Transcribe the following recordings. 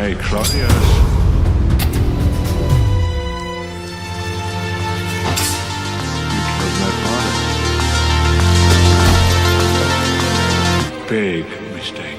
Hey, Claudius. Big mistake.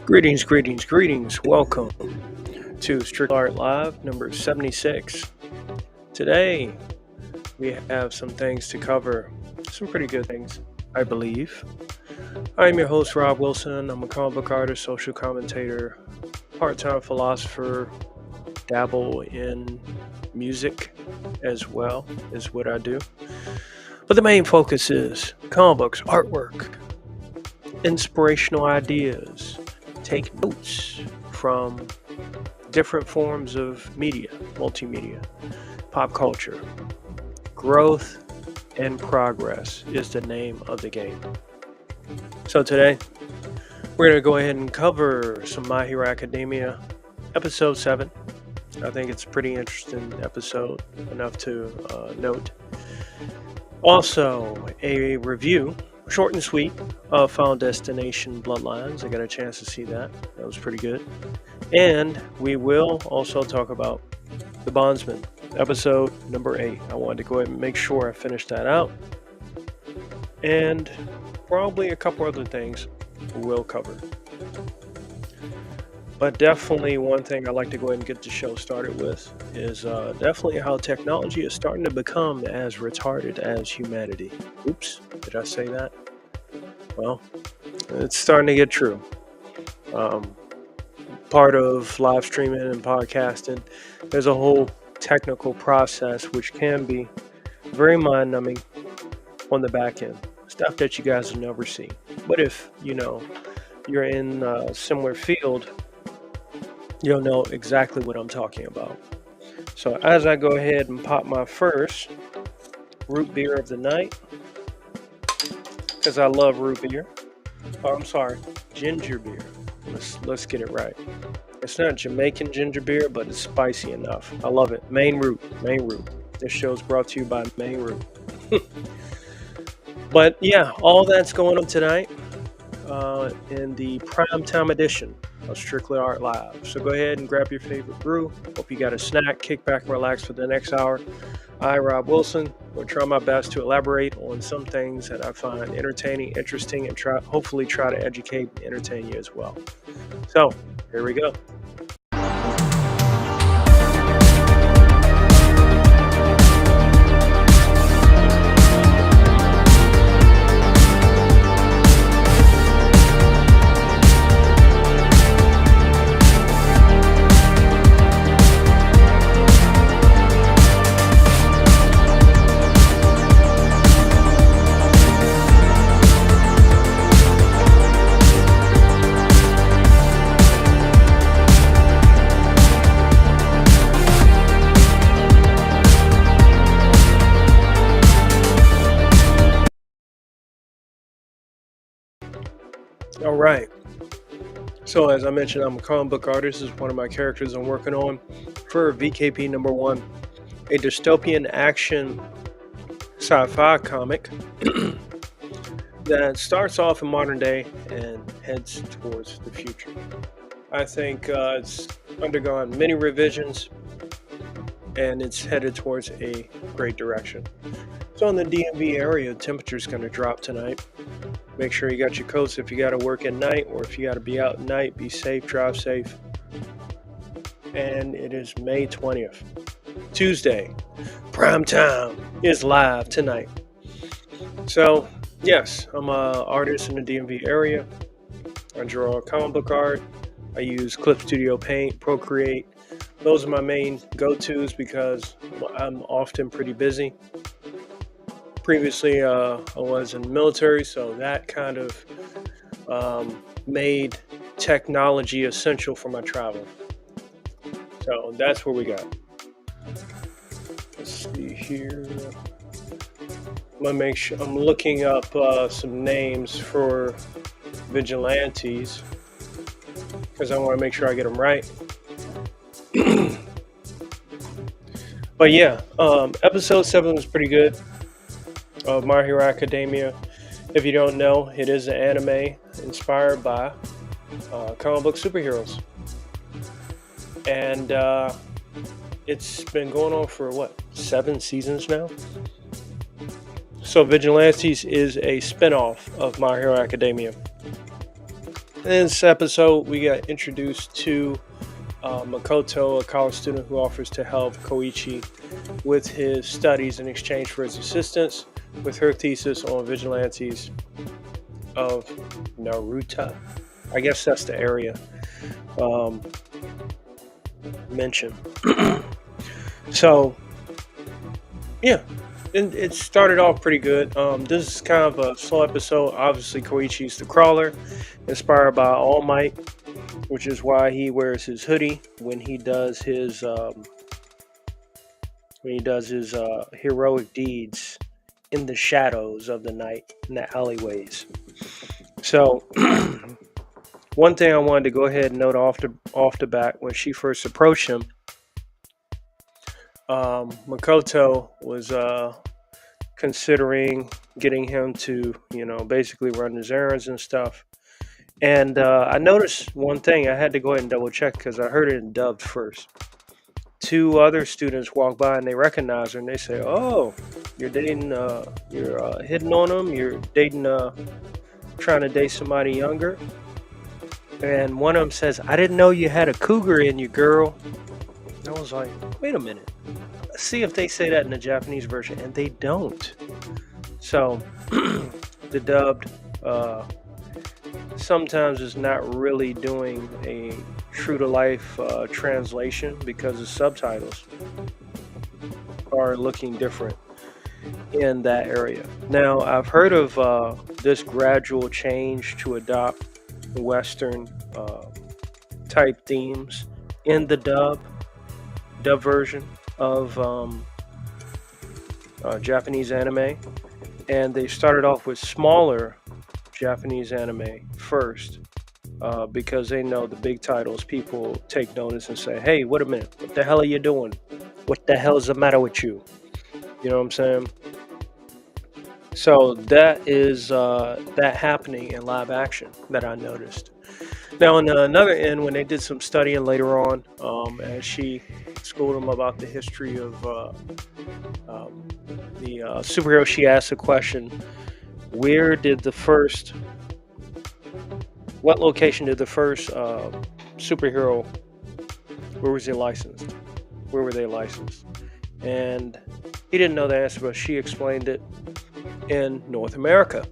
Greetings. Welcome to Strictly Art Live number 76. Today, we have some things to cover. Some pretty good things, I believe. I'm your host, Rob Wilson. I'm a comic book artist, social commentator, part-time philosopher, dabble in music as well, is what I do. But the main focus is comic books, artwork, inspirational ideas, take notes from different forms of media, multimedia, pop culture. Growth and progress is the name of the game. So today, we're going to go ahead and cover some My Hero Academia, episode 7. I think it's a pretty interesting episode, enough to note. Also, a review, short and sweet, of Final Destination Bloodlines. I got a chance to see that. That was pretty good. And we will also talk about the Bondsman, episode number 8. I wanted to go ahead and make sure I finished that out. And probably a couple other things we'll cover. But definitely one thing I'd like to go ahead and get the show started with is definitely how technology is starting to become as retarded as humanity. Oops, did I say that? Well, it's starting to get true. Part of live streaming and podcasting, there's a whole technical process which can be very mind-numbing on the back end. Stuff that you guys will never see. But if, you're in a similar field, you'll know exactly what I'm talking about. So as I go ahead and pop my first root beer of the night, because I love root beer. Oh, I'm sorry, ginger beer. Let's get it right. It's not Jamaican ginger beer, but it's spicy enough. I love it. Maine Root. This show is brought to you by Maine Root. But yeah, all that's going on tonight in the primetime edition of Strictly Art Live. So go ahead and grab your favorite brew. Hope you got a snack. Kick back and relax for the next hour. I, Rob Wilson, will try my best to elaborate on some things that I find entertaining, interesting, and hopefully try to educate and entertain you as well. So, here we go. All right. So as I mentioned, I'm a comic book artist. This is one of my characters I'm working on for VKP number 1, a dystopian action sci-fi comic that starts off in modern day and heads towards the future. I think it's undergone many revisions and it's headed towards a great direction. So in the DMV area, the temperature's going to drop tonight. Make sure you got your coats if you got to work at night, or if you got to be out at night, be safe, drive safe. And it is May 20th, Tuesday. Prime time is live tonight. So, yes, I'm an artist in the DMV area. I draw comic book art. I use Clip Studio Paint, Procreate. Those are my main go-tos because I'm often pretty busy. Previously, I was in the military, so that kind of made technology essential for my travel. So that's what we got. Let's see here. I'm gonna make sure I'm looking up some names for Vigilantes because I want to make sure I get them right. But yeah, episode 7 was pretty good. Of My Hero Academia. If you don't know, it is an anime inspired by comic book superheroes. And it's been going on for 7 seasons now? So Vigilantes is a spin-off of My Hero Academia. In this episode, we got introduced to Makoto, a college student who offers to help Koichi with his studies in exchange for his assistance with her thesis on Vigilantes of Naruto. I guess that's the area mentioned. So, yeah, it started off pretty good. This is kind of a slow episode. Obviously, Koichi's the crawler, inspired by All Might, which is why he wears his hoodie when he does his heroic deeds in the shadows of the night in the alleyways. So, one thing I wanted to go ahead and note off the bat, when she first approached him, Makoto was considering getting him to, basically run his errands and stuff. And I noticed one thing. I had to go ahead and double check because I heard it in dubbed first. Two other students walk by and they recognize her and they say, "Oh, you're dating, you're hitting on them. You're dating, trying to date somebody younger." And one of them says, "I didn't know you had a cougar in you, girl." And I was like, "Wait a minute. Let's see if they say that in the Japanese version," and they don't. So the dubbed sometimes is not really doing a true to life translation because the subtitles are looking different in that area. Now, I've heard of this gradual change to adopt Western type themes in the dub version of Japanese anime, and they started off with smaller Japanese anime first because they know the big titles, people take notice and say, "Hey, wait a minute, what the hell are you doing? What the hell is the matter with you?" You know what I'm saying? So that is that happening in live action that I noticed. Now, on another end, when they did some studying later on, as she schooled them about the history of the superhero, she asked the question, what location did the first superhero, where was he licensed? Where were they licensed? And he didn't know the answer, but she explained it in North America.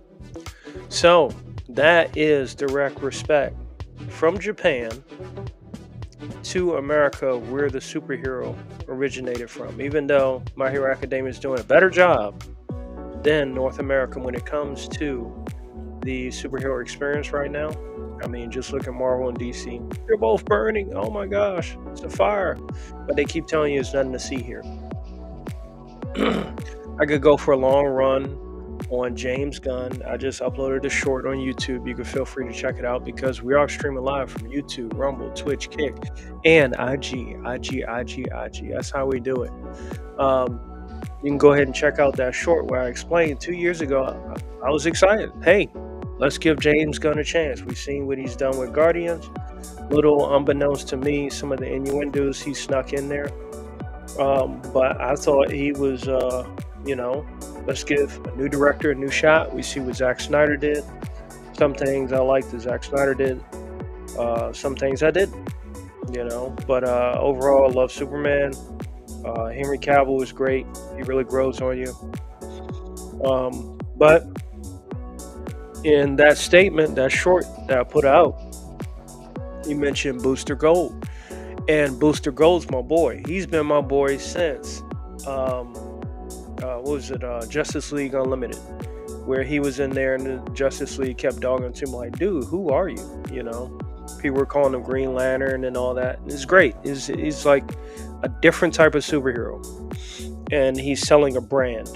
So that is direct respect from Japan to America, where the superhero originated from, even though My Hero Academia is doing a better job than North America when it comes to the superhero experience right now. I mean, just look at Marvel and DC. They're both burning. Oh my gosh, it's a fire. But they keep telling you there's nothing to see here. I could go for a long run on James Gunn. I just uploaded a short on YouTube. You can feel free to check it out because we are streaming live from YouTube, Rumble, Twitch, Kick, and IG. That's how we do it. You can go ahead and check out that short where I explained 2 years ago. I was excited. Hey, let's give James Gunn a chance. We've seen what he's done with Guardians. Little unbeknownst to me, some of the innuendos he snuck in there. But I thought he was, let's give a new director a new shot. We see what Zack Snyder did. Some things I liked that Zack Snyder did. Some things I didn't, But overall, I love Superman. Henry Cavill is great. He really grows on you. But in that statement, that short that I put out, you mentioned Booster Gold. And Booster Gold's my boy. He's been my boy since, Justice League Unlimited, where he was in there and the Justice League kept dogging to him like, "Dude, who are you?" People were calling him Green Lantern and all that. And it's great. He's like a different type of superhero. And he's selling a brand.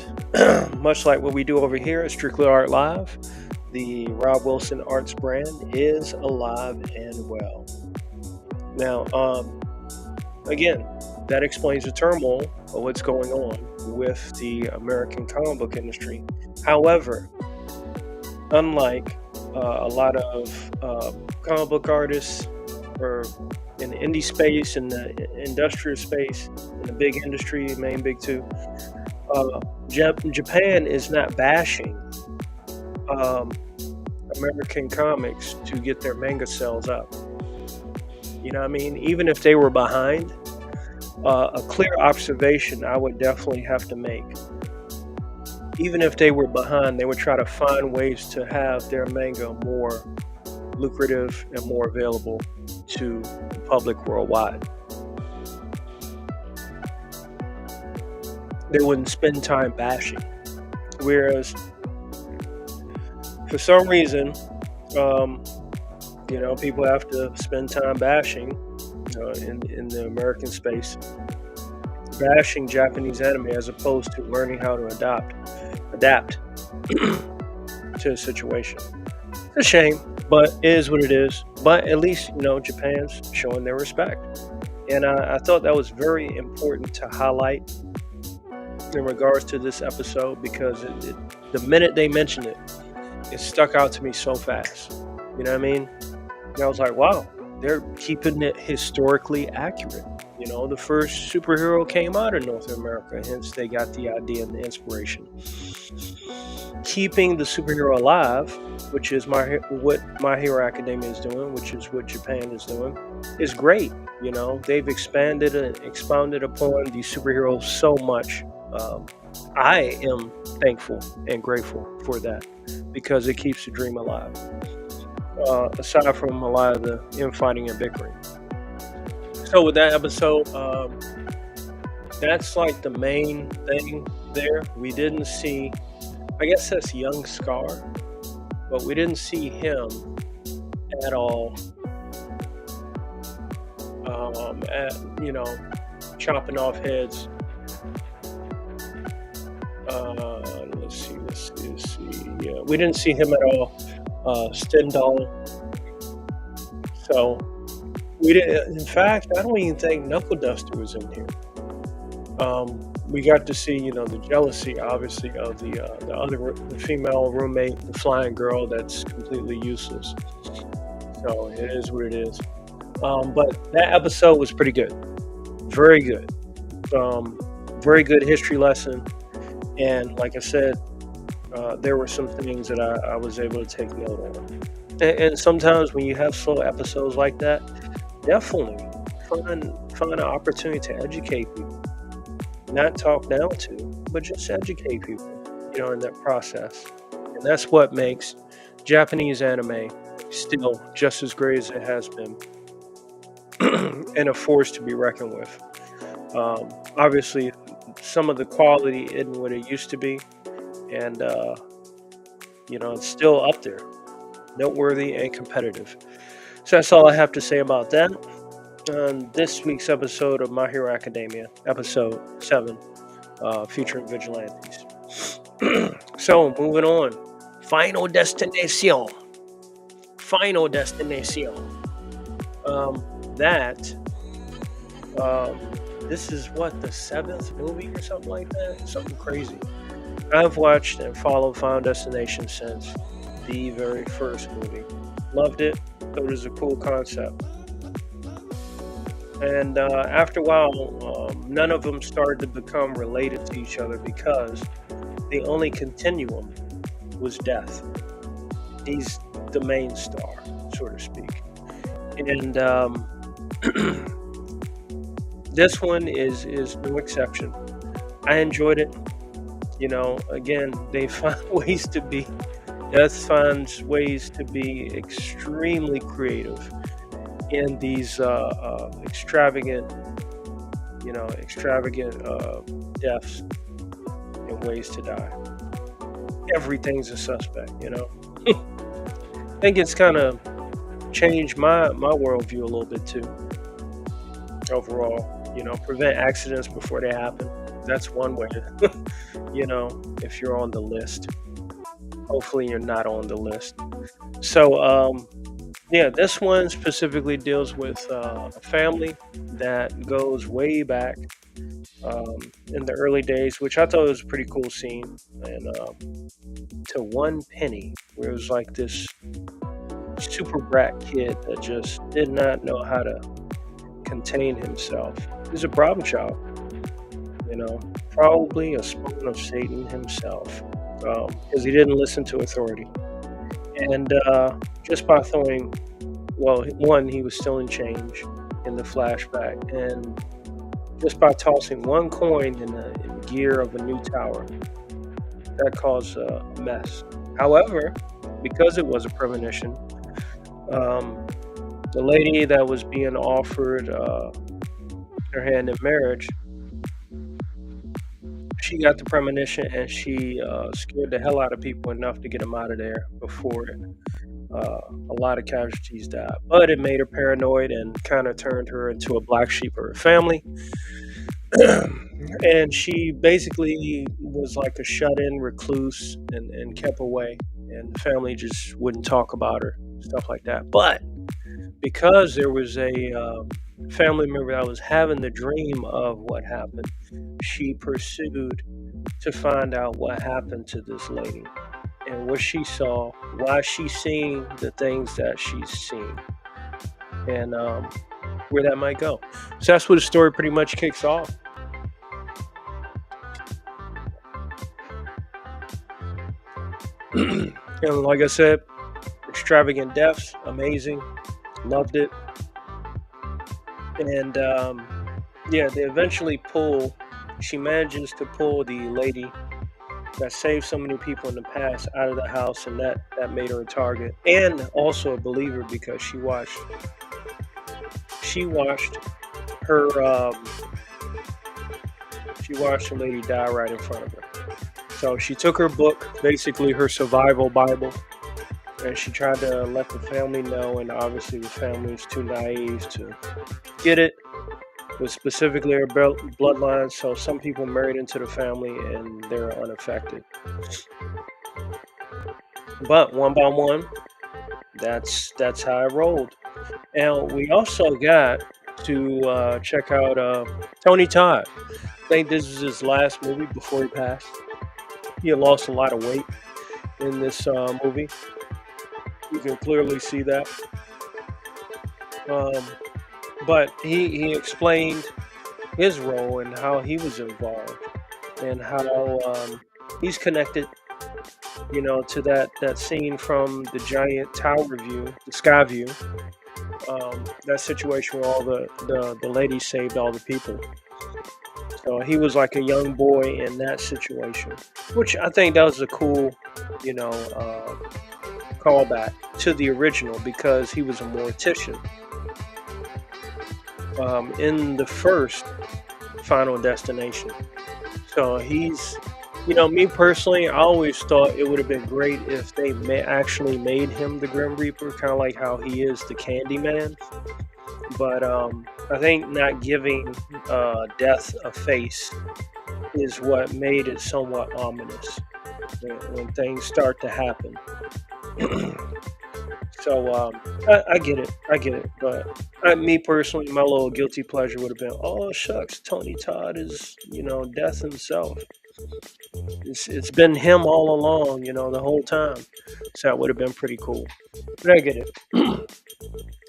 Much like what we do over here at Strictly Art Live, the Rob Wilson Arts brand is alive and well. Now, again, that explains the turmoil of what's going on with the American comic book industry. However, unlike a lot of comic book artists or in the indie space, in the industrial space, in the big industry, main big two, Japan is not bashing American comics to get their manga sales up. You know what I mean? Even if they were behind, a clear observation I would definitely have to make. Even if they were behind, they would try to find ways to have their manga more lucrative and more available to the public worldwide. They wouldn't spend time bashing. Whereas, for some reason, people have to spend time bashing in the American space, bashing Japanese anime as opposed to learning how to adapt to a situation. It's a shame, but it is what it is. But at least, Japan's showing their respect. And I thought that was very important to highlight in regards to this episode, because the minute they mentioned it, it stuck out to me so fast. You know what I mean? And I was like, wow, they're keeping it historically accurate. The first superhero came out of North America, hence they got the idea and the inspiration. Keeping the superhero alive, which is what My Hero Academia is doing, which is what Japan is doing, is great. They've expanded and expounded upon these superheroes so much. I am thankful and grateful for that, because it keeps the dream alive. Aside from a lot of the infighting and bickering. So with that episode, that's like the main thing there. We didn't see, I guess that's young Scar, but we didn't see him at all chopping off heads. Let's see. Yeah, we didn't see him at all. Stendhal. So we didn't. In fact, I don't even think Knuckle Duster was in here. We got to see, the jealousy, obviously, of the female roommate, the flying girl that's completely useless. So it is what it is. But that episode was pretty good, very good, very good history lesson. And like I said, there were some things that I was able to take note on. And sometimes when you have slow episodes like that, definitely find an opportunity to educate people. Not talk down to, but just educate people, in that process. And that's what makes Japanese anime still just as great as it has been, and a force to be reckoned with. Obviously, some of the quality isn't what it used to be, and it's still up there, noteworthy and competitive. So that's all I have to say about that on this week's episode of My Hero Academia, episode 7, featuring Vigilantes. So moving on, Final Destination. This is what, the 7th movie or something like that? Something crazy. I've watched and followed Final Destination since the very first movie. Loved it. Thought it was a cool concept. And after a while, none of them started to become related to each other, because the only continuum was death. He's the main star, so to speak. And this one is no exception. I enjoyed it. Again, they find ways to be. Death finds ways to be extremely creative in these extravagant deaths and ways to die. Everything's a suspect. I think it's kind of changed my worldview a little bit too. Overall, prevent accidents before they happen. That's one way to, if you're on the list. Hopefully you're not on the list. So, this one specifically deals with a family that goes way back in the early days, which I thought was a pretty cool scene. And to one penny, where it was like this super brat kid that just did not know how to contain himself. He's a problem child, probably a spawn of Satan himself, because he didn't listen to authority. And just by throwing, well, one, he was still in change in the flashback, and just by tossing one coin in gear of a new tower, that caused a mess. However, because it was a premonition, um, the lady that was being offered her hand in marriage, she got the premonition and she scared the hell out of people enough to get them out of there before a lot of casualties died. But it made her paranoid and kind of turned her into a black sheep of her family. And she basically was like a shut-in recluse and kept away, and the family just wouldn't talk about her, stuff like that. But because there was a family member that was having the dream of what happened, she pursued to find out what happened to this lady and what she saw, why she's seeing the things that she's seen, and where that might go. So that's where the story pretty much kicks off. And like I said, extravagant deaths, amazing, loved it. And yeah, they eventually pull. She manages to pull the lady that saved so many people in the past out of the house, and that made her a target, and also a believer because she watched her she watched the lady die right in front of her. So she took her book, basically her survival Bible, and she tried to let the family know, and obviously the family was too naive to get it. It was specifically her bloodline, so some people married into the family and they're unaffected. But one by one, that's how it rolled. And we also got to check out Tony Todd. I think this is his last movie before he passed. He had lost a lot of weight in this movie. You can clearly see that. But he explained his role and how he was involved and how he's connected, to that scene from the giant tower view, the sky view, that situation where all the ladies saved all the people. So he was like a young boy in that situation, which I think that was a cool, callback to the original because he was a mortician. In the first Final Destination. So he's, me personally, I always thought it would have been great if they actually made him the Grim Reaper, kind of like how he is the Candyman. But I think not giving death a face is what made it somewhat ominous when things start to happen. So I get it, but me personally, my little guilty pleasure would have been, oh shucks, Tony Todd is, death himself. It's been him all along, the whole time. So that would have been pretty cool. But I get it.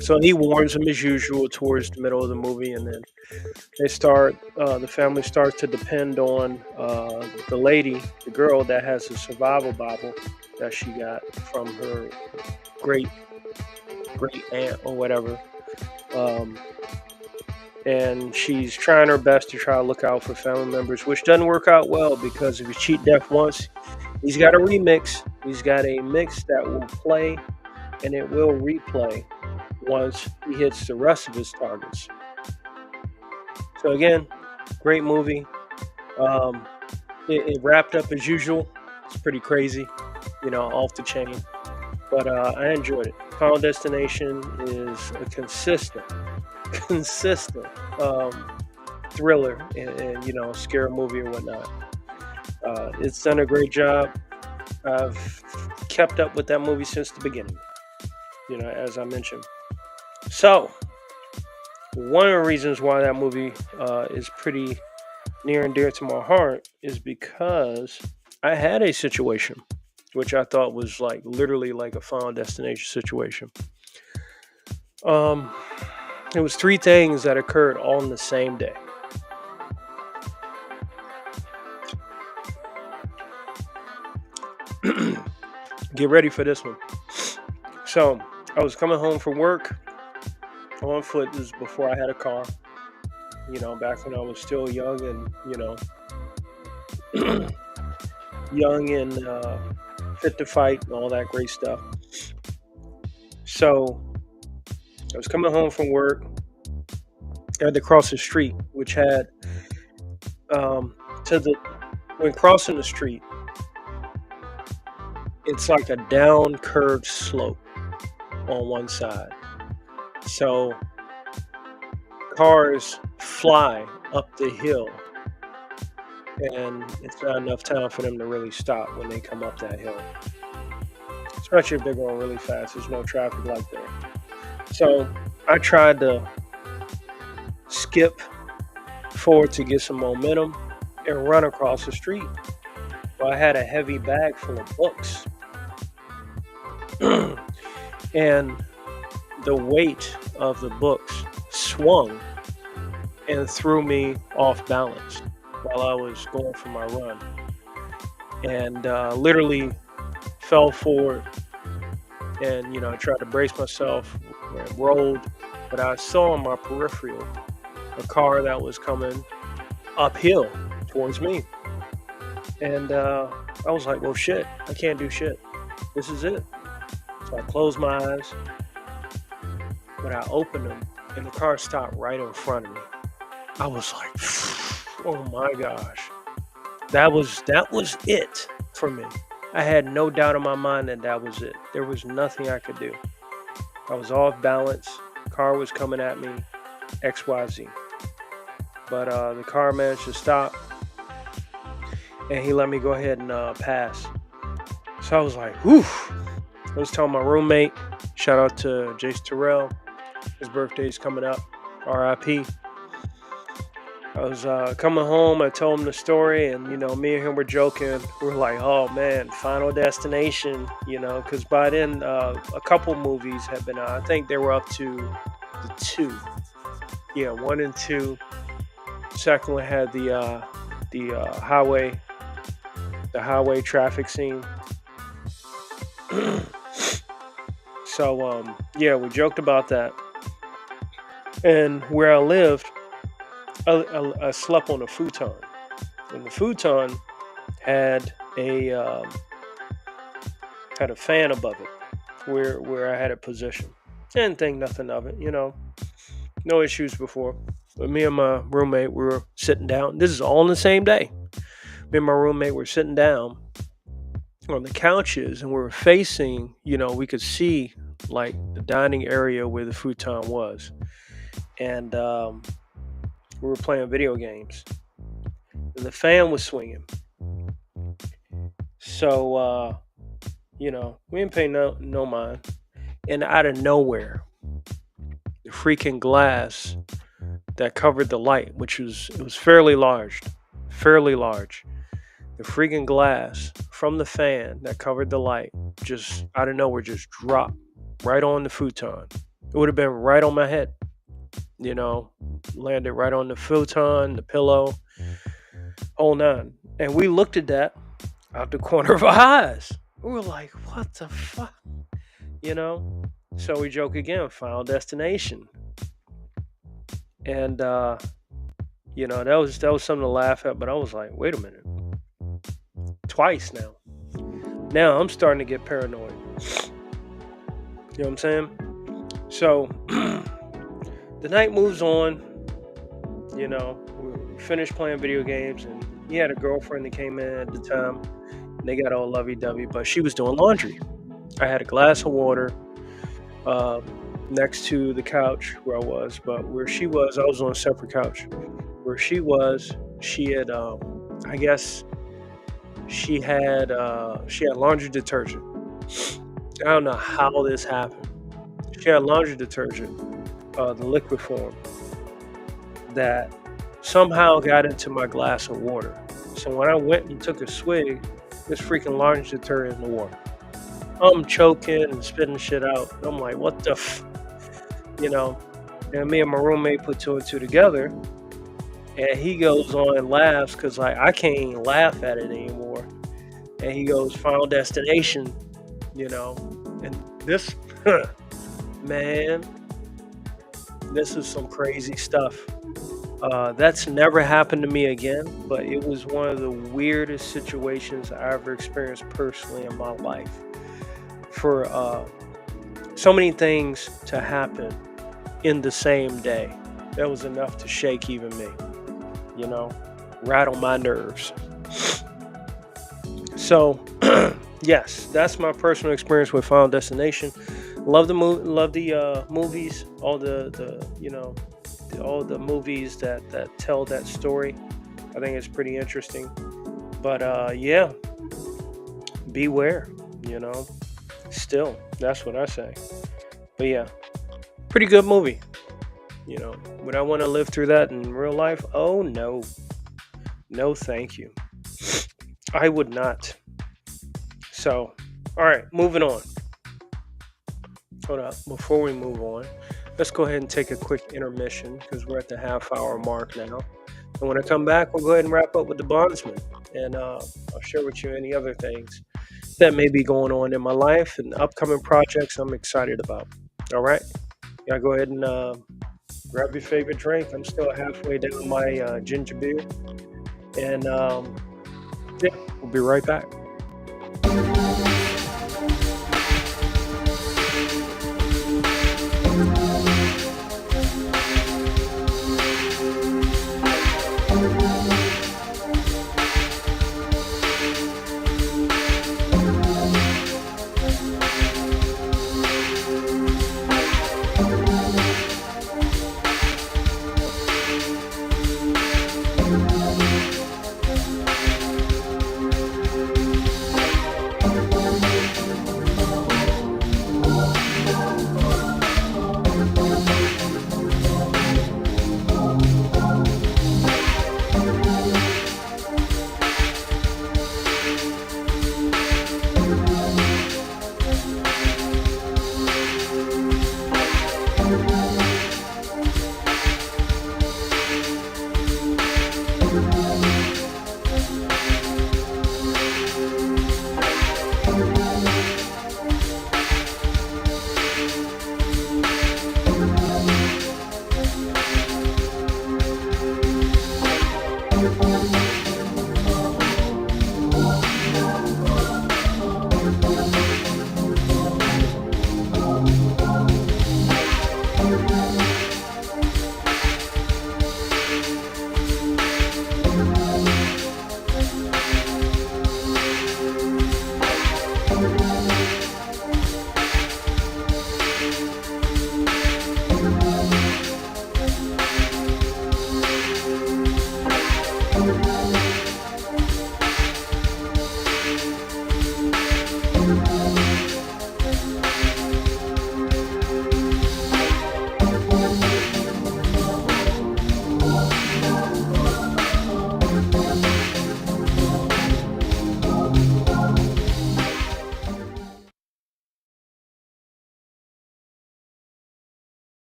So he warns him as usual towards the middle of the movie, and then the family starts to depend on the lady, the girl that has a survival Bible that she got from her great aunt or whatever. And she's trying her best to try to look out for family members, which doesn't work out well because if you cheat death once, he's got a remix. He's got a mix that will play and it will replay once he hits the rest of his targets. So again, great movie. It wrapped up as usual. It's pretty crazy, off the chain. But I enjoyed it. Final Destination is a consistent thriller and scary movie or whatnot. It's done a great job. I've kept up with that movie since the beginning, as I mentioned. So, one of the reasons why that movie is pretty near and dear to my heart is because I had a situation which I thought was literally like a Final Destination situation. It was 3 things that occurred all on the same day. Get ready for this one. So I was coming home from work on foot. This was before I had a car. Back when I was still young and young and fit to fight and all that great stuff. So I was coming home from work. I had to cross the street, which had when crossing the street, it's like a down curved slope on one side. So cars fly up the hill, and it's not enough time for them to really stop when they come up that hill. Especially if they're going really fast. There's no traffic light there. So I tried to skip forward to get some momentum and run across the street. Well, I had a heavy bag full of books. And the weight of the books swung and threw me off balance while I was going for my run. And literally fell forward and, I tried to brace myself and rolled. But I saw on my peripheral a car that was coming uphill towards me. And I was like, well, shit, I can't do shit. This is it. So I closed my eyes, but I opened them, and the car stopped right in front of me. I was like, oh my gosh. That was it for me. I had no doubt in my mind that was it. There was nothing I could do. I was off balance. Car was coming at me, XYZ. But the car managed to stop, and he let me go ahead and pass. So I was like, whew. I was telling my roommate, shout out to Jace Terrell. His birthday's coming up, RIP. I was coming home, I told him the story, and, me and him were joking. We were like, oh, man, Final Destination, because by then a couple movies had been out. I think they were up to the 2. Yeah, 1 and 2. Second one had the highway traffic scene. So, we joked about that. And where I lived, I slept on a futon, and the futon had a fan above it, where I had it positioned. Didn't think nothing of it, no issues before. But me and my roommate were sitting down. This is all on the same day. Me and my roommate were sitting down on the couches, and we were facing, we could see like the dining area where the futon was, and we were playing video games, and the fan was swinging. So, we didn't pay no mind. And out of nowhere, the freaking glass that covered the light, it was fairly large. The freaking glass from the fan that covered the light just out of nowhere just dropped right on the futon. It would have been right on my head. Landed right on the futon, the pillow, whole nine. And we looked at that out the corner of our eyes. We were like, what the fuck? So we joke again, Final Destination. And, that was something to laugh at, but I was like, wait a minute. Twice now. Now I'm starting to get paranoid. You know what I'm saying? So, the night moves on, we finished playing video games, and he had a girlfriend that came in at the time, and they got all lovey-dovey, but she was doing laundry. I had a glass of water next to the couch where I was, but where she was, I was on a separate couch. Where she was, she had, I guess, she had laundry detergent. I don't know how this happened. She had laundry detergent, the liquid form, that somehow got into my glass of water. So when I went and took a swig, this freaking laundry detergent in the water. I'm choking and spitting shit out. I'm like, what the And me and my roommate put 2 and 2 together, and he goes on and laughs because I can't even laugh at it anymore. And he goes, Final Destination, and this Man, this is some crazy stuff. That's never happened to me again, but it was one of the weirdest situations I ever experienced personally in my life. For so many things to happen in the same day, that was enough to shake even me, you know, rattle my nerves. So, yes, that's my personal experience with Final Destination. Love the love the movies, all the all the movies that tell that story. I think it's pretty interesting. But yeah, beware, you know. Still, that's what I say. But yeah, pretty good movie. You know, would I want to live through that in real life? Oh no, no, thank you. I would not. So, all right, moving on. Hold up. Before we move on, let's go ahead and take a quick intermission because we're at the half-hour mark now. And when I come back, we'll go ahead and wrap up with the Bondsman, and I'll share with you any other things that may be going on in my life and upcoming projects I'm excited about. All right, y'all go ahead and grab your favorite drink. I'm still halfway down my ginger beer, and yeah, we'll be right back.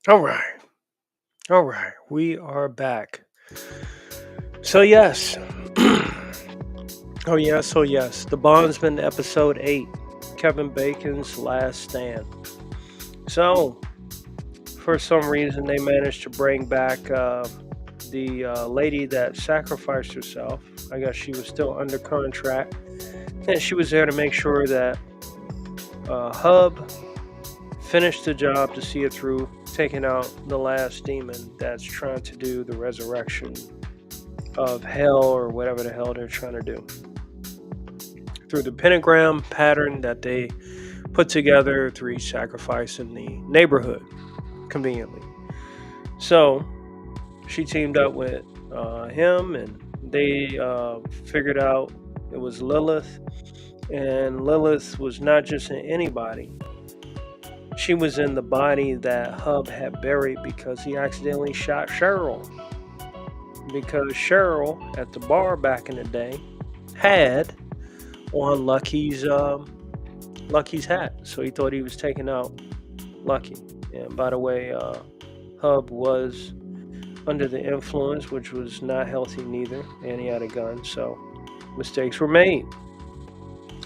All right. All right. We are back. So, yes. Oh, yes. Oh, yes. The Bondsman, episode 8. Kevin Bacon's Last Stand. So, for some reason, they managed to bring back the lady that sacrificed herself. I guess she was still under contract. And she was there to make sure that Hub finished the job to see it through, taking out the last demon that's trying to do the resurrection of hell or whatever the hell they're trying to do. Through the pentagram pattern that they put together through each sacrifice in the neighborhood, conveniently. So she teamed up with him, and they figured out it was Lilith. And Lilith was not just in anybody. She was in the body that Hub had buried because he accidentally shot Cheryl. Because Cheryl, at the bar back in the day, had on Lucky's hat. So he thought he was taking out Lucky. And by the way, Hub was under the influence, which was not healthy neither, and he had a gun. So mistakes were made,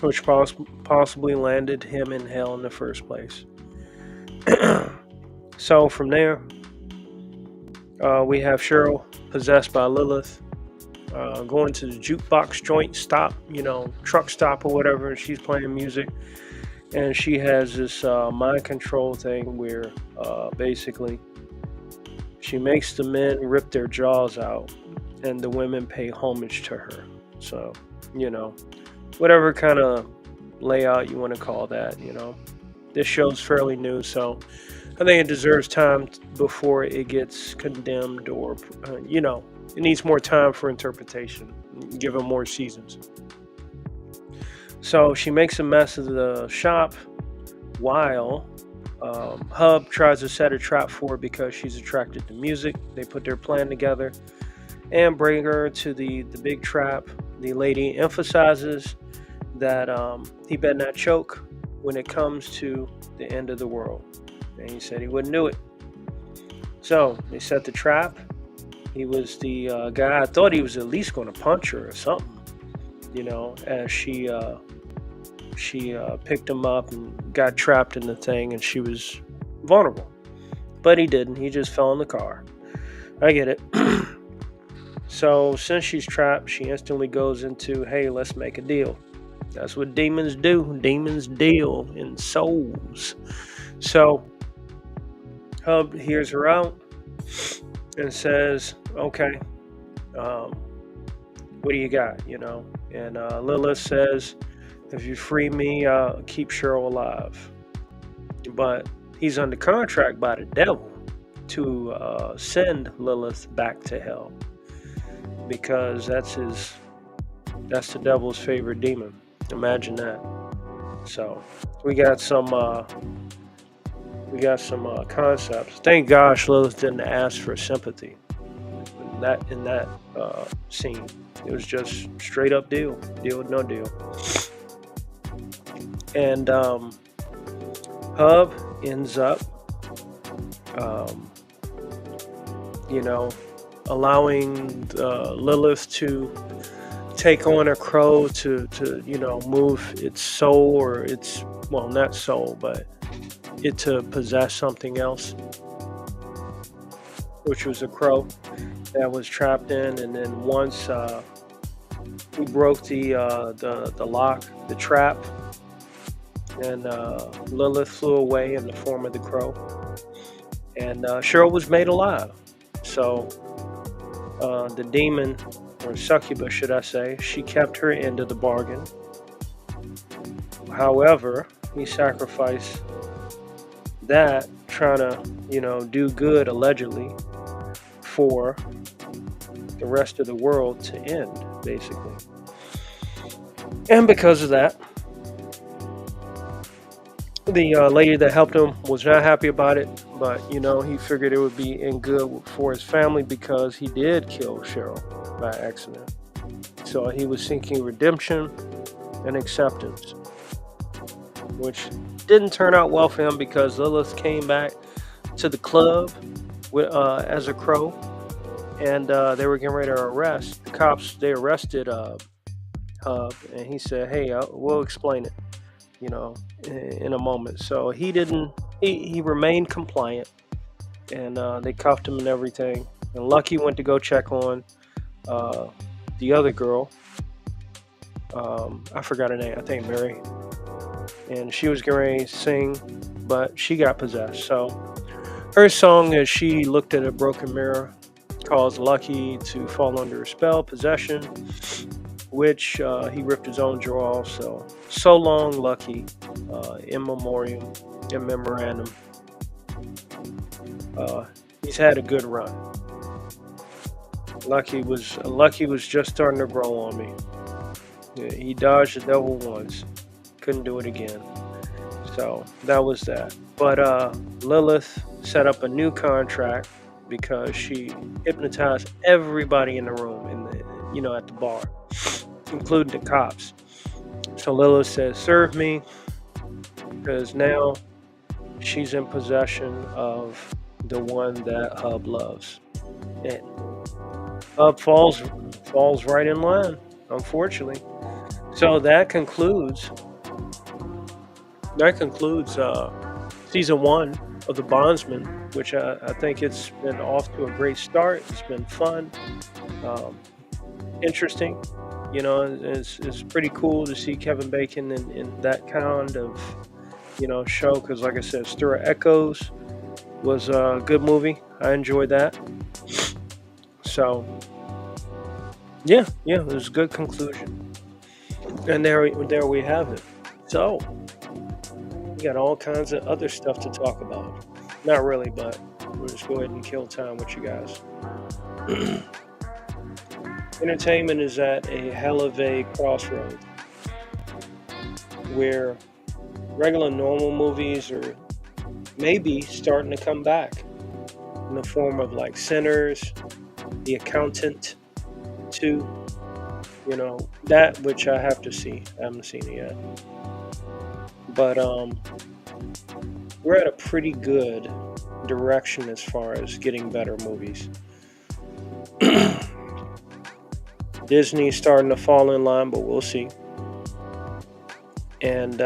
which possibly landed him in hell in the first place. So from there, we have Cheryl possessed by Lilith, going to the jukebox joint stop, truck stop or whatever, and she's playing music. And she has this mind control thing where basically she makes the men rip their jaws out and the women pay homage to her. So, whatever kind of layout you want to call that, This show's fairly new, so I think it deserves time before it gets condemned or, it needs more time for interpretation, given more seasons. So she makes a mess of the shop while Hub tries to set a trap for her because she's attracted to music. They put their plan together and bring her to the big trap. The lady emphasizes that he better not choke when it comes to the end of the world. And he said he wouldn't do it. So they set the trap. He was the guy, I thought he was at least going to punch her or something, as she picked him up and got trapped in the thing, and she was vulnerable. But he didn't. He just fell in the car. I get it. So since she's trapped, she instantly goes into, hey, let's make a deal. That's what demons do. Demons deal in souls. So Hub hears her out and says, okay, what do you got, And Lilith says, if you free me, I'll keep Cheryl alive. But he's under contract by the devil to send Lilith back to hell, because that's the devil's favorite demon. Imagine that. So we got some concepts. Thank gosh Lilith didn't ask for sympathy in that scene. It was just straight up deal with no deal. And Hub ends up allowing Lilith to take on a crow to move its soul, or not soul, but it to possess something else, which was a crow that was trapped in. And then once we broke the lock, the trap, and Lilith flew away in the form of the crow, and Cheryl was made alive. So the demon, or succubus should I say, she kept her end of the bargain. However, he sacrificed that, trying to do good, allegedly, for the rest of the world to end, basically. And because of that, the lady that helped him was not happy about it, but he figured it would be in good for his family because he did kill Cheryl by accident. So he was seeking redemption and acceptance, which didn't turn out well for him because Lilith came back to the club as a crow, and they were getting ready to arrest the cops. They arrested Hub, and he said, "Hey, we'll explain it, in a moment." So he didn't. He remained compliant, and they cuffed him and everything. And Lucky went to go check on the other girl. I forgot her name. I think Mary. And she was getting ready to sing, but she got possessed. So her song, as she looked at a broken mirror, caused Lucky to fall under a spell, possession, which he ripped his own jaw off. So long, Lucky, in memoriam, in memorandum. He's had a good run. Lucky was just starting to grow on me. Yeah, he dodged the devil once, couldn't do it again. So that was that. But Lilith set up a new contract because she hypnotized everybody in the room, at the bar, including the cops. So Lilith says, "Serve me," because now she's in possession of the one that Hub loves. And Hub falls right in line. unfortunately. So that concludes season one of the Bondsman, which I think it's been off to a great start. It's been fun, um, interesting. It's pretty cool to see Kevin Bacon in that kind of show because, like I said, Stir Echoes was a good movie. I enjoyed that. So yeah, it was a good conclusion. And there we have it. So we got all kinds of other stuff to talk about. Not really, but we'll just go ahead and kill time with you guys. Entertainment is at a hell of a crossroad where regular normal movies are maybe starting to come back in the form of like Sinners, The Accountant, 2, that which I have to see. I haven't seen it yet. But we're at a pretty good direction as far as getting better movies. Disney's starting to fall in line, but we'll see. And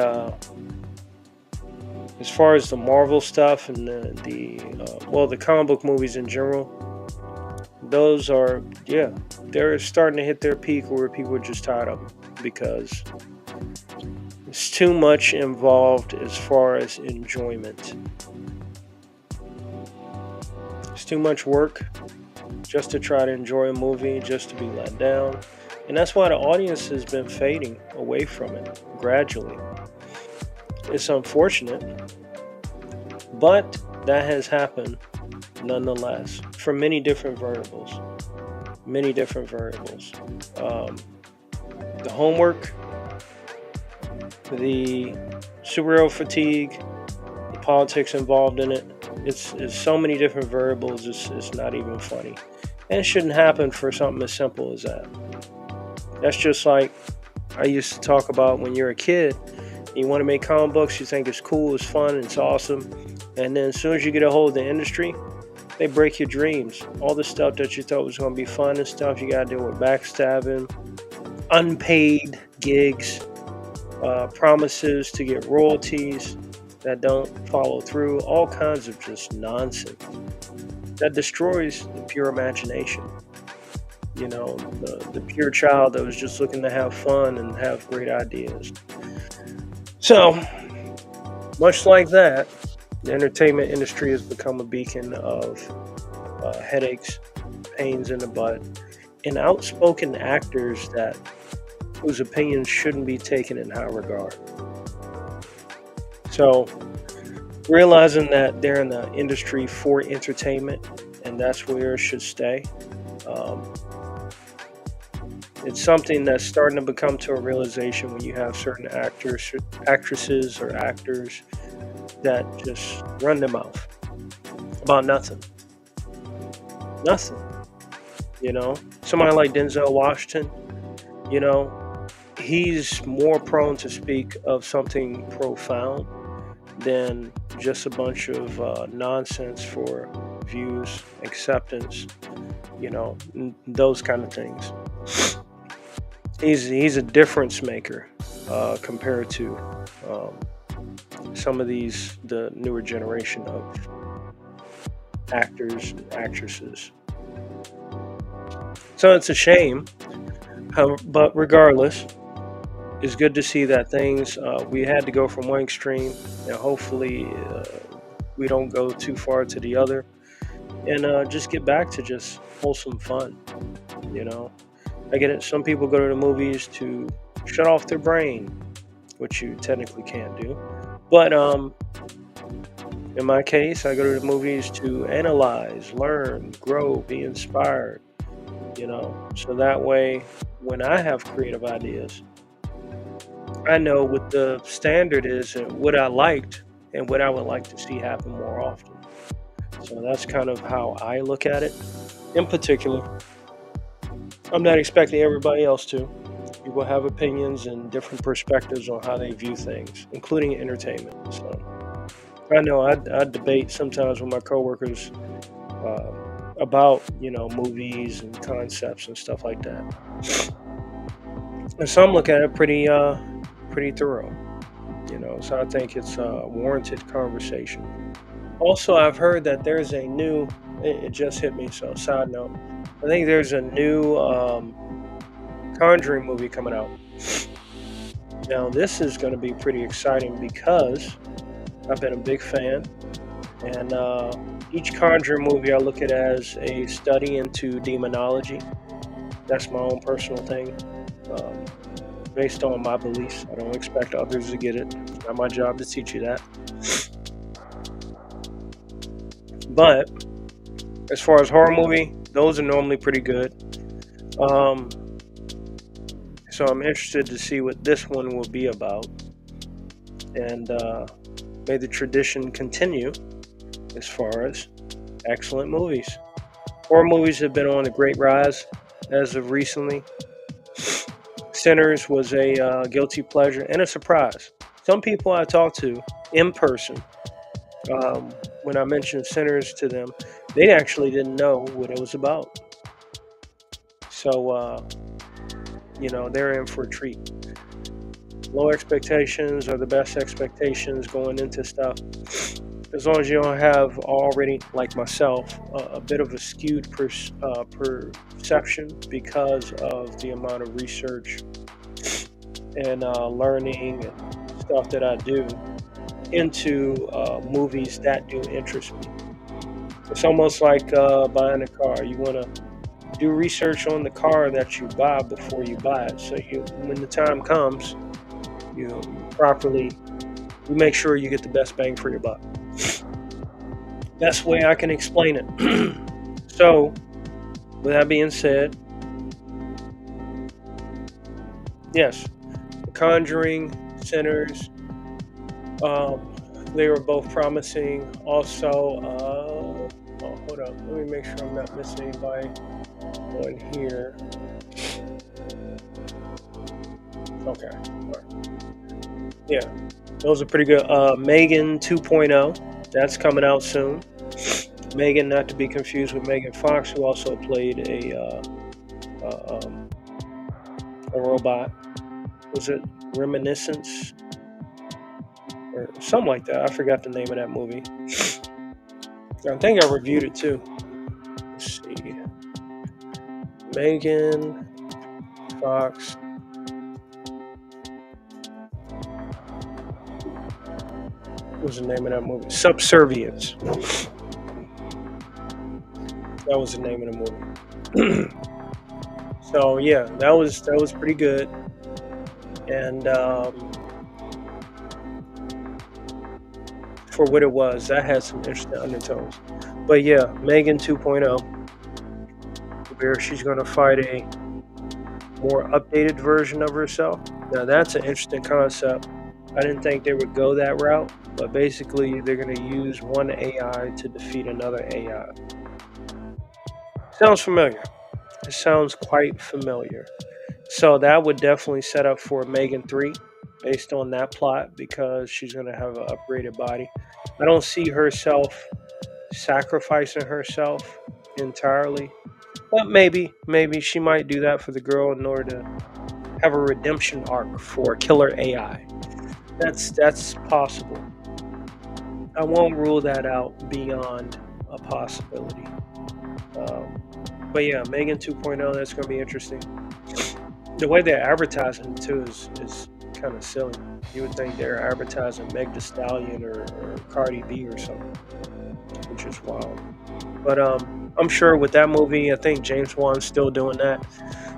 as far as the Marvel stuff and the comic book movies in general, those are, they're starting to hit their peak where people are just tired of them because it's too much involved as far as enjoyment. It's too much work just to try to enjoy a movie, just to be let down. And that's why the audience has been fading away from it gradually. It's unfortunate, but that has happened nonetheless for many different variables. Many different variables. The homework, the superhero fatigue, the politics involved in it. It's so many different variables, it's not even funny. And it shouldn't happen for something as simple as that. That's just like I used to talk about when you're a kid. You want to make comic books, you think it's cool, it's fun, it's awesome. And then as soon as you get a hold of the industry, they break your dreams. All the stuff that you thought was going to be fun and stuff, you got to deal with backstabbing, unpaid gigs, promises to get royalties that don't follow through, all kinds of just nonsense that destroys the pure imagination. The pure child that was just looking to have fun and have great ideas. So, much like that, the entertainment industry has become a beacon of headaches, pains in the butt, and outspoken actors whose opinions shouldn't be taken in high regard. So, realizing that they're in the industry for entertainment, and that's where it should stay. It's something that's starting to become to a realization when you have certain actresses, or actors that just run their mouth about nothing. Nothing. Somebody like Denzel Washington, he's more prone to speak of something profound than just a bunch of nonsense for views, acceptance, those kind of things. He's a difference maker compared to some of the newer generation of actors and actresses. So it's a shame, but regardless, it's good to see that things we had to go from one extreme, and hopefully we don't go too far to the other, and just get back to just wholesome fun. I get it. Some people go to the movies to shut off their brain, which you technically can't do. But in my case, I go to the movies to analyze, learn, grow, be inspired. So that way, when I have creative ideas, I know what the standard is and what I liked and what I would like to see happen more often. So that's kind of how I look at it. In particular, I'm not expecting everybody else to. People have opinions and different perspectives on how they view things, including entertainment. So I know I debate sometimes with my coworkers about movies and concepts and stuff like that. And some look at it pretty thorough. So I think it's a warranted conversation. Also, I've heard that there's a new. It just hit me. So, side note, I think there's a new Conjuring movie coming out. Now, this is going to be pretty exciting because I've been a big fan, and each Conjuring movie I look at as a study into demonology. That's my own personal thing, um, based on my beliefs. I don't expect others to get it. It's not my job to teach you that. But as far as horror movie, those are normally pretty good. Um, so I'm interested to see what this one will be about, and may the tradition continue as far as excellent movies. Horror movies have been on a great rise as of recently. Sinners was a guilty pleasure and a surprise. Some people I talked to in person, when I mentioned Sinners to them, they actually didn't know what it was about. So, they're in for a treat. Low expectations are the best expectations going into stuff. As long as you don't have already, like myself, a bit of a skewed perception because of the amount of research and learning and stuff that I do into movies that do interest me. It's almost like buying a car. You want to do research on the car that you buy before you buy it. So when the time comes, you make sure you get the best bang for your buck. Best way I can explain it. So, with that being said, yes, The Conjuring, Sinners, they were both promising. Also, hold up, let me make sure I'm not missing anybody on here. Okay, all right. Yeah, those are pretty good. Megan 2.0. That's coming out soon. Megan, not to be confused with Megan Fox, who also played a robot. Was it Reminiscence or something like that? I forgot the name of that movie. I think I reviewed it too. Let's see. Megan Fox. What was the name of that movie? Subservience. That was the name of the movie. So yeah, that was pretty good, and for what it was, that had some interesting undertones. But yeah, Megan 2.0, where she's going to fight a more updated version of herself. Now that's an interesting concept. I didn't think they would go that route, but basically they're going to use one AI to defeat another AI. Sounds familiar. It sounds quite familiar. So that would definitely set up for Megan 3 based on that plot, because she's going to have an upgraded body. I don't see herself sacrificing herself entirely, but maybe she might do that for the girl in order to have a redemption arc for killer AI. That's possible. I won't rule that out beyond a possibility. But yeah, Megan 2.0, that's going to be interesting. The way they're advertising it too is kind of silly. You would think they're advertising Meg Thee Stallion or Cardi B or something, which is wild. But I'm sure with that movie, I think James Wan's still doing that.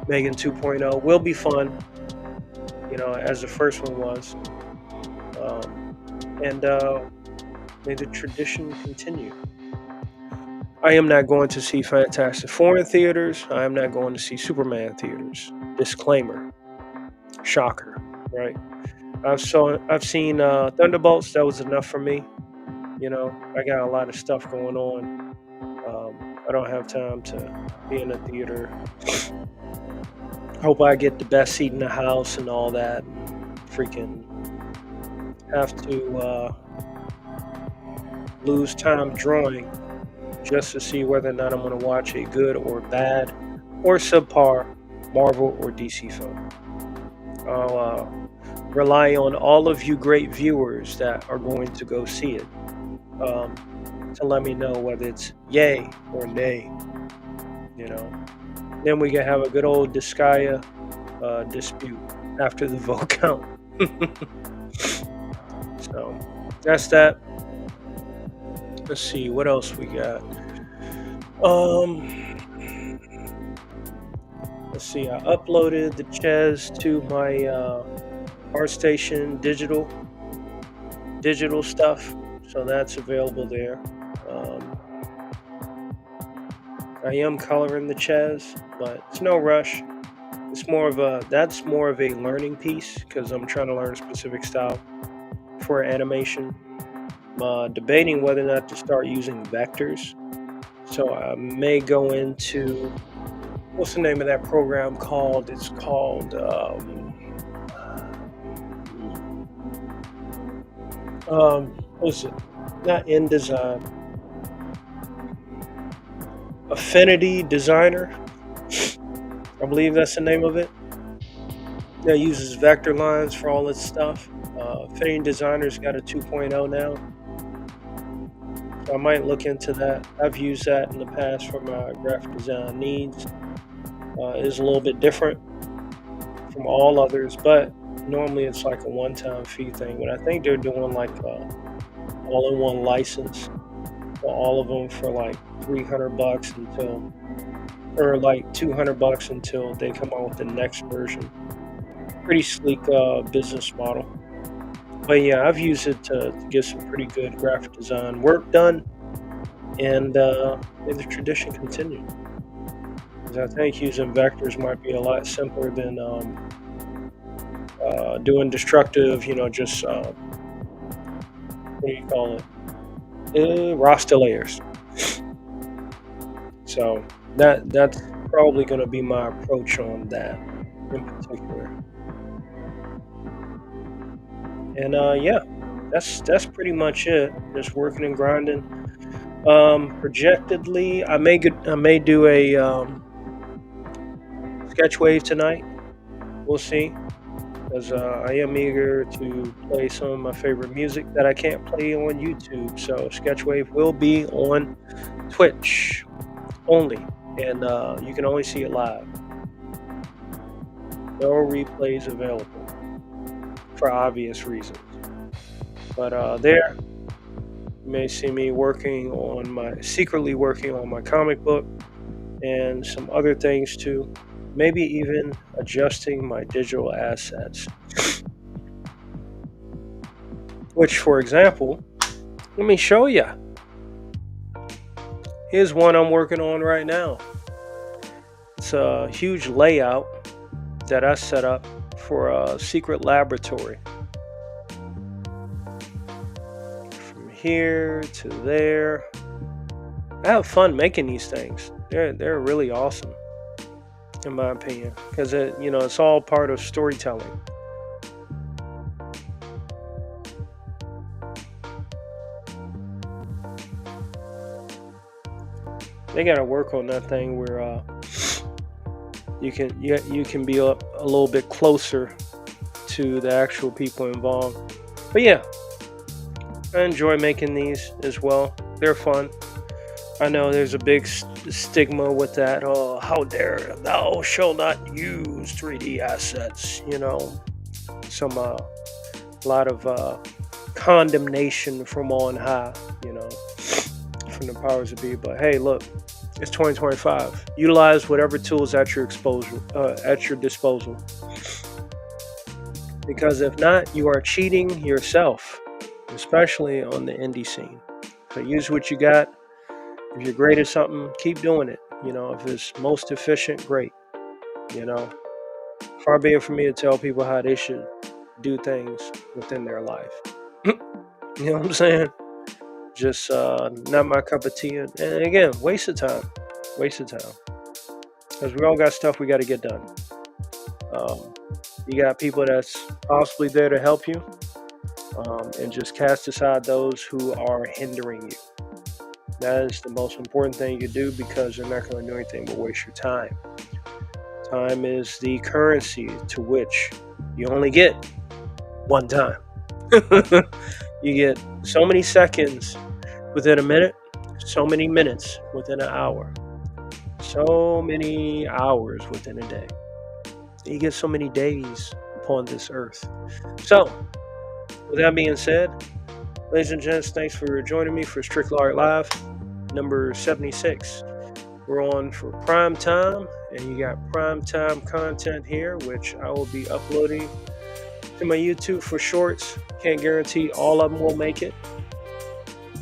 Megan 2.0 will be fun, as the first one was. And may the tradition continue. I am not going to see Fantastic Four in theaters. I am not going to see Superman in theaters. Disclaimer. Shocker, right? I've seen Thunderbolts. That was enough for me. I got a lot of stuff going on. I don't have time to be in a theater. Hope I get the best seat in the house and all that. Freaking have to lose time drawing just to see whether or not I'm going to watch a good or bad or subpar Marvel or DC film. I'll rely on all of you great viewers that are going to go see it um, to let me know whether it's yay or nay. You know, then we can have a good old Disgaea dispute after the vote count. So that's that. Let's see what else we got. Um, let's see. I uploaded the Ches to my ArtStation digital stuff, so that's available there. Um, I am coloring the Ches, but it's no rush. It's more of a that's more of a learning piece because I'm trying to learn a specific style for animation. I'm debating whether or not to start using vectors. So I may go into what's the name of that program called? It's called what's it? Not InDesign. Affinity Designer. I believe that's the name of it. That uses vector lines for all its stuff. Affinity Designer's got a 2.0 now. So I might look into that. I've used that in the past for my graphic design needs. It is a little bit different from all others, but normally it's like a one-time fee thing. But I think they're doing like all-in-one license for all of them for like $300 until, or like $200 until they come out with the next version. Pretty sleek business model. But yeah, I've used it to get some pretty good graphic design work done, and may the tradition continue. Because I think using vectors might be a lot simpler than doing destructive, just what do you call it? Raster layers. So that's probably going to be my approach on that in particular. And yeah, that's pretty much it. Just working and grinding. Projectedly, I may do a sketch wave tonight. We'll see, because I am eager to play some of my favorite music that I can't play on YouTube. So sketch wave will be on Twitch only, and you can only see it live. No replays available for obvious reasons. But there, you may see me secretly working on my comic book and some other things too. Maybe even adjusting my digital assets. Which, for example, let me show you. Here's one I'm working on right now. It's a huge layout that I set up for a secret laboratory. From here to there. I have fun making these things. They're really awesome, in my opinion, because it's all part of storytelling. They gotta work on that thing where you can be a little bit closer to the actual people involved. But yeah, I enjoy making these as well. They're fun. I know there's a big stigma with that. Oh, how dare thou shall not use 3D assets? Some a lot of condemnation from on high. From the powers that be. But hey, look, it's 2025. Utilize whatever tools at your disposal. Because if not, you are cheating yourself, especially on the indie scene. So use what you got. If you're great at something, keep doing it. If it's most efficient, great. Far be it for me to tell people how they should do things within their life. You know what I'm saying? Just not my cup of tea. And again, waste of time. Because we all got stuff we got to get done. You got people that's possibly there to help you. And just cast aside those who are hindering you. That is the most important thing you can do, because they're not going to do anything but waste your time. Time is the currency to which you only get one time. You get so many seconds within a minute, so many minutes within an hour, so many hours within a day. You get so many days upon this earth. So, with that being said, ladies and gents, thanks for joining me for Strictly Art Live, number 76. We're on for prime time, and you got prime time content here, which I will be uploading to my YouTube for shorts. Can't guarantee all of them will make it.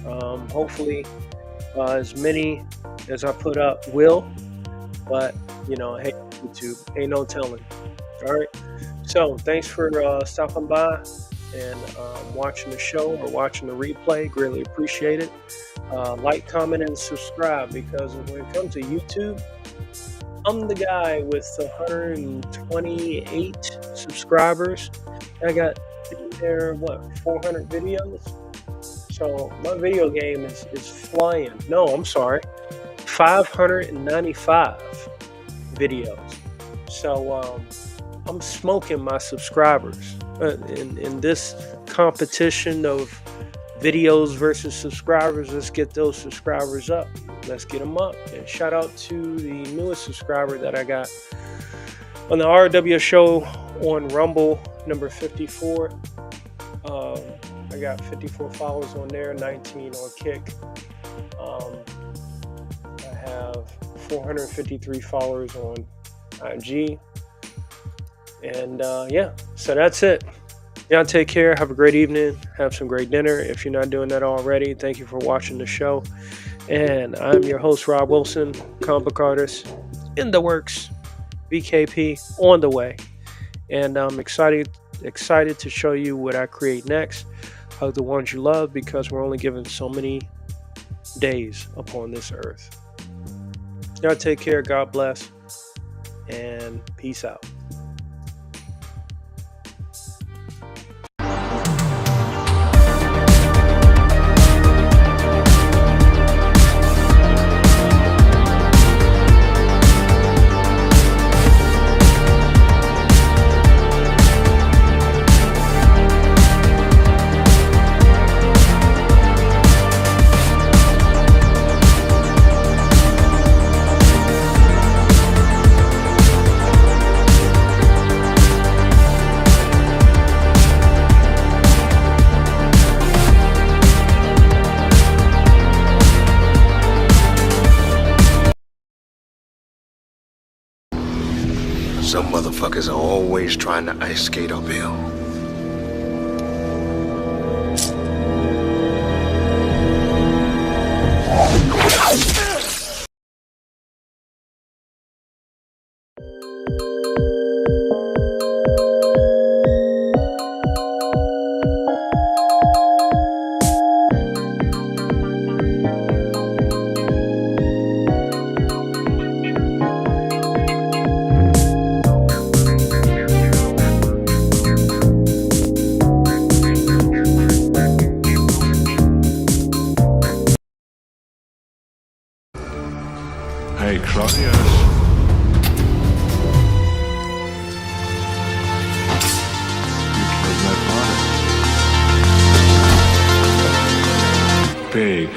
Hopefully, as many as I put up will, but hey, YouTube, ain't no telling. All right. So thanks for stopping by and watching the show or watching the replay. Greatly appreciate it. Like, comment, and subscribe, because when it comes to YouTube, I'm the guy with 128 subscribers. I got there 400 videos. So my video game is flying. No, I'm sorry, 595 videos. So I'm smoking my subscribers in this competition of videos versus subscribers. Let's get those subscribers up. Let's get them up. And shout out to the newest subscriber that I got on the RWA show on Rumble, number 54. I got 54 followers on there, 19 on Kick. I have 453 followers on IG. And yeah, so that's it. Y'all take care. Have a great evening. Have some great dinner. If you're not doing that already, thank you for watching the show. And I'm your host, Rob Wilson, comic book artist in the works, BKP on the way. And I'm excited to show you what I create next. Hug the ones you love, because we're only given so many days upon this earth. Y'all take care. God bless. And peace out. Some motherfuckers are always trying to ice skate uphill. Hey, Claudius. You killed my father. Big.